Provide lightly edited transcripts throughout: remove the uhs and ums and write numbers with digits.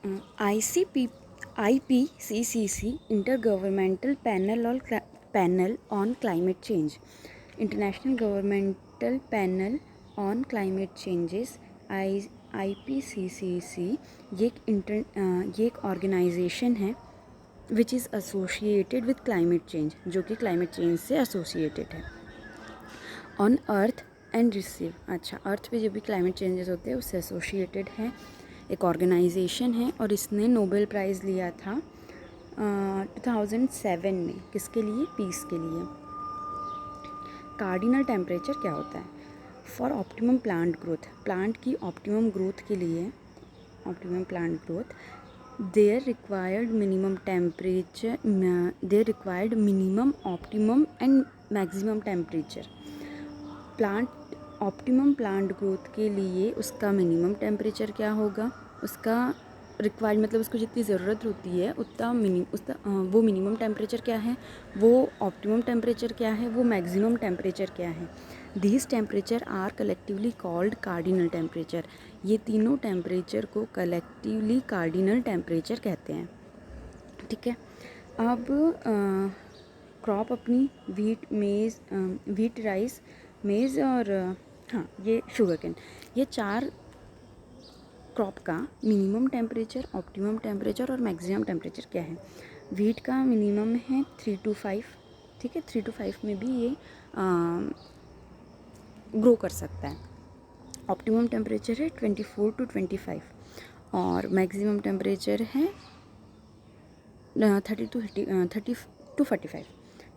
ICP IPCC Intergovernmental Panel on Climate Change, International Governmental Panel on Climate Changes, IPCC ये एक organisation है which is associated with climate change, जो कि climate change से associated है। On earth and receive, अच्छा, अर्थ पे जो भी क्लाइमेट चेंजेस होते हैं उससे एसोसिएटेड है, एक ऑर्गेनाइजेशन है, और इसने नोबेल प्राइज़ लिया था 2007 में। किसके लिए? पीस के लिए। कार्डिनल टेम्परेचर क्या होता है? For optimum plant growth, plant की ऑप्टिमम ग्रोथ के लिए, optimum plant growth, there required minimum temperature, there required minimum, optimum and maximum temperature. Plant optimum plant growth के लिए उसका मिनिमम टेम्परेचर क्या होगा, उसका रिक्वायर्ड मतलब उसको जितनी ज़रूरत होती है उतना वो मिनिमम टेम्परेचर क्या है, वो ऑप्टिमम टेम्परेचर क्या है, वो मैक्सिमम टेम्परेचर क्या है। These temperature are collectively called cardinal temperature. ये तीनों टेम्परेचर को कलेक्टिवली कार्डिनल टेम्परेचर कहते हैं। ठीक है। अब क्रॉप अपनी वीट, राइस, मेज़ और हाँ ये शुगर केन, ये चार क्रॉप का मिनिमम टेम्परेचर, ऑप्टिमम टेम्परेचर और मैक्सिमम टेम्परेचर क्या है। वीट का मिनिमम है 3 to 5, ठीक है, 3 to 5 में भी ये ग्रो कर सकता है। ऑप्टिमम टेम्परेचर है 24 to 25 और मैक्सिमम टेम्परेचर है 30 to 45,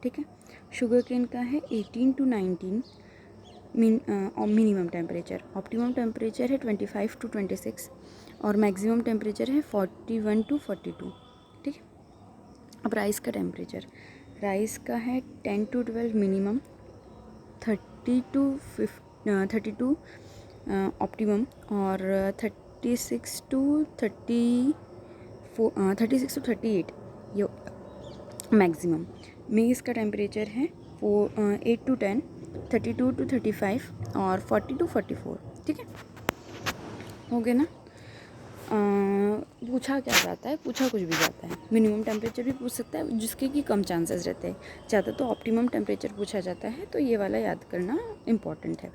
ठीक है। शुगर केन का है 18 to 19 minimum temperature, optimum temperature है 25 to 26 और मैक्सिमम टेम्परेचर है 41 to 42, ठीक है। अब राइस का टेम्परेचर, राइस का है 10 to 12 मिनिमम, 32 ऑप्टिमम और 36 to 38 ये मैक्सिमम। मेज़ का टेम्परेचर है 8 to 10, 32 to 35 और 40 to 44, ठीक है। हो गया ना। पूछा क्या जाता है, पूछा कुछ भी जाता है। मिनिमम टेम्परेचर भी पूछ सकता है जिसके कि कम चांसेस रहते हैं, ज़्यादा तो ऑप्टिमम टेम्परेचर पूछा जाता है, तो ये वाला याद करना इम्पॉर्टेंट है।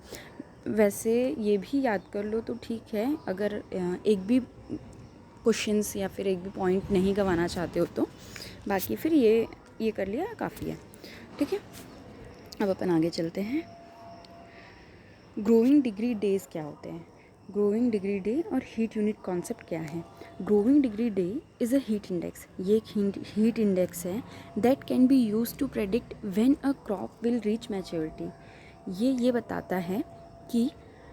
वैसे ये भी याद कर लो तो ठीक है, अगर एक भी क्वेश्चंस या फिर एक भी पॉइंट नहीं गंवाना चाहते हो तो, बाकी फिर ये कर लिया काफ़ी है, ठीक है। अब अपन आगे चलते हैं। ग्रोइंग डिग्री डेज क्या होते हैं? ग्रोइंग डिग्री डे और हीट यूनिट कॉन्सेप्ट क्या है? Growing degree day is a heat index, ये एक हीट इंडेक्स है that can be use to predict when a crop will reach maturity. ये बताता है कि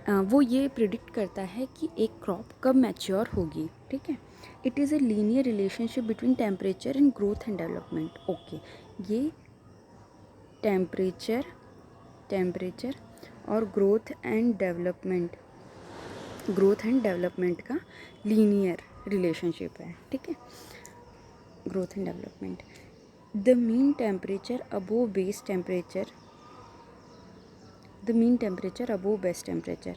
वो ये प्रिडिक्ट करता है कि एक क्रॉप कब मैच्योर होगी, ठीक है। It is a linear relationship between temperature and growth and development. Okay, ये टेम्परेचर और ग्रोथ एंड डेवलपमेंट का लीनियर रिलेशनशिप है, ठीक है। Growth and development, the mean temperature above base temperature, the mean temperature above base temperature.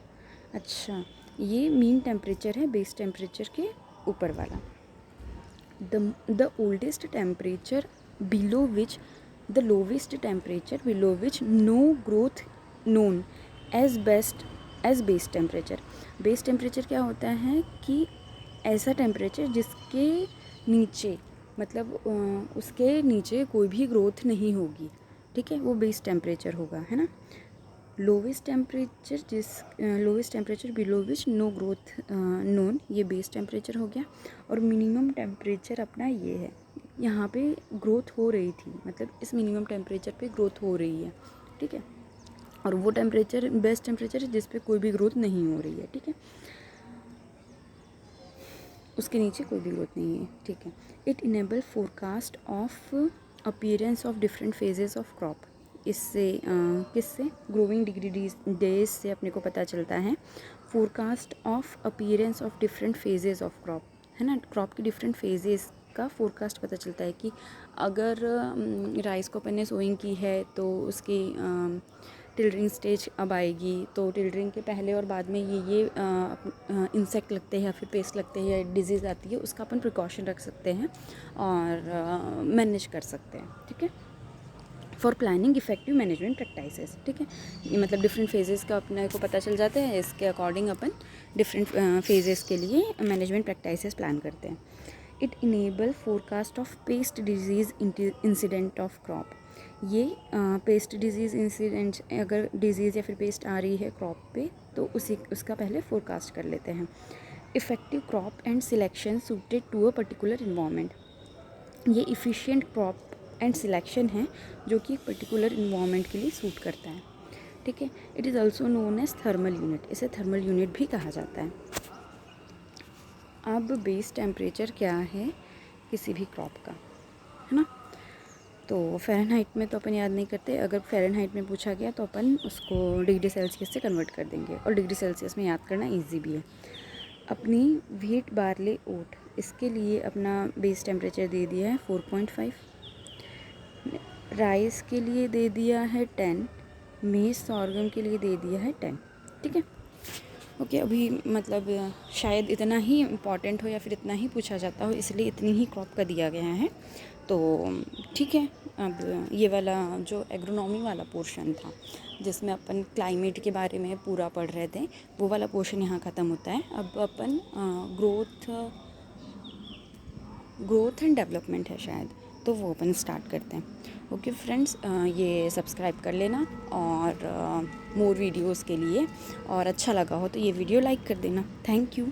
अच्छा, ये mean temperature है base temperature के ऊपर वाला। The oldest temperature below which, the lowest temperature below which no growth known as base temperature. Base temperature क्या होता है कि ऐसा टेम्परेचर जिसके नीचे, मतलब उसके नीचे कोई भी ग्रोथ नहीं होगी, ठीक है, वो बेस टेम्परेचर होगा, है ना। Lowest temperature below which no growth known, ये बेस टेम्परेचर हो गया। और मिनिमम टेम्परेचर अपना ये है, यहाँ पे ग्रोथ हो रही थी, मतलब इस मिनिमम टेम्परेचर पे ग्रोथ हो रही है, ठीक है। और वो टेम्परेचर बेस्ट टेम्परेचर है जिस पे कोई भी ग्रोथ नहीं हो रही है, ठीक है, उसके नीचे कोई भी ग्रोथ नहीं है, ठीक है। It enable forecast of appearance of different phases of crop. इससे किससे? ग्रोइंग डिग्री डेज से अपने को पता चलता है forecast of appearance of different phases of crop, है ना। क्रॉप की डिफरेंट फेजेस का फोरकास्ट पता चलता है कि अगर राइस को अपन ने सोइंग की है तो उसकी टिल्डरिंग स्टेज अब आएगी, तो टिल्डरिंग के पहले और बाद में ये इंसेक्ट लगते हैं या फिर पेस्ट लगते हैं या डिजीज़ आती है, उसका अपन प्रिकॉशन रख सकते हैं और मैनेज कर सकते हैं। ठीक है, for planning effective management practices. ठीक है, ये मतलब डिफरेंट फेजेस का अपने को पता चल जाता है, इसके अकॉर्डिंग अपन डिफरेंट फेजेस के लिए मैनेजमेंट प्रैक्टिसेस प्लान करते हैं। It enable forecast of paste disease incident of crop. ये पेस्ट डिजीज़ इंसिडेंट, अगर डिजीज़ या फिर पेस्ट आ रही है क्रॉप पे तो उसका पहले फोरकास्ट कर लेते हैं। Effective crop and selection suited to a particular environment. ये इफ़िशिएंट क्रॉप एंड सिलेक्शन है जो कि एक पर्टिकुलर इन्वायरमेंट के लिए सूट करता है। ठीक है, it is also known as thermal unit, इसे थर्मल यूनिट भी कहा जाता है। अब बेस टेम्परेचर क्या है किसी भी क्रॉप का, है ना। तो फ़ारेनहाइट में तो अपन याद नहीं करते, अगर फ़ारेनहाइट में पूछा गया तो अपन उसको डिग्री सेल्सियस से कन्वर्ट कर देंगे, और डिग्री सेल्सियस में याद करना ईजी भी है। अपनी व्हीट बार्ले ओट, इसके लिए अपना बेस टेम्परेचर दे दिया है 4.5, राइस के लिए दे दिया है 10, मेज सॉर्गम के लिए दे दिया है 10। ठीक है, ओके। अभी मतलब शायद इतना ही इम्पॉर्टेंट हो या फिर इतना ही पूछा जाता हो, इसलिए इतनी ही क्रॉप का दिया गया है। तो ठीक है, अब ये वाला जो एग्रोनॉमी वाला पोर्शन था जिसमें अपन क्लाइमेट के बारे में पूरा पढ़ रहे थे, वो वाला पोर्शन यहाँ ख़त्म होता है। अब अपन ग्रोथ एंड डेवलपमेंट है शायद, तो वो अपन स्टार्ट करते हैं। ओके फ्रेंड्स, ये सब्सक्राइब कर लेना और मोर वीडियोस के लिए, और अच्छा लगा हो तो ये वीडियो लाइक कर देना। Thank you.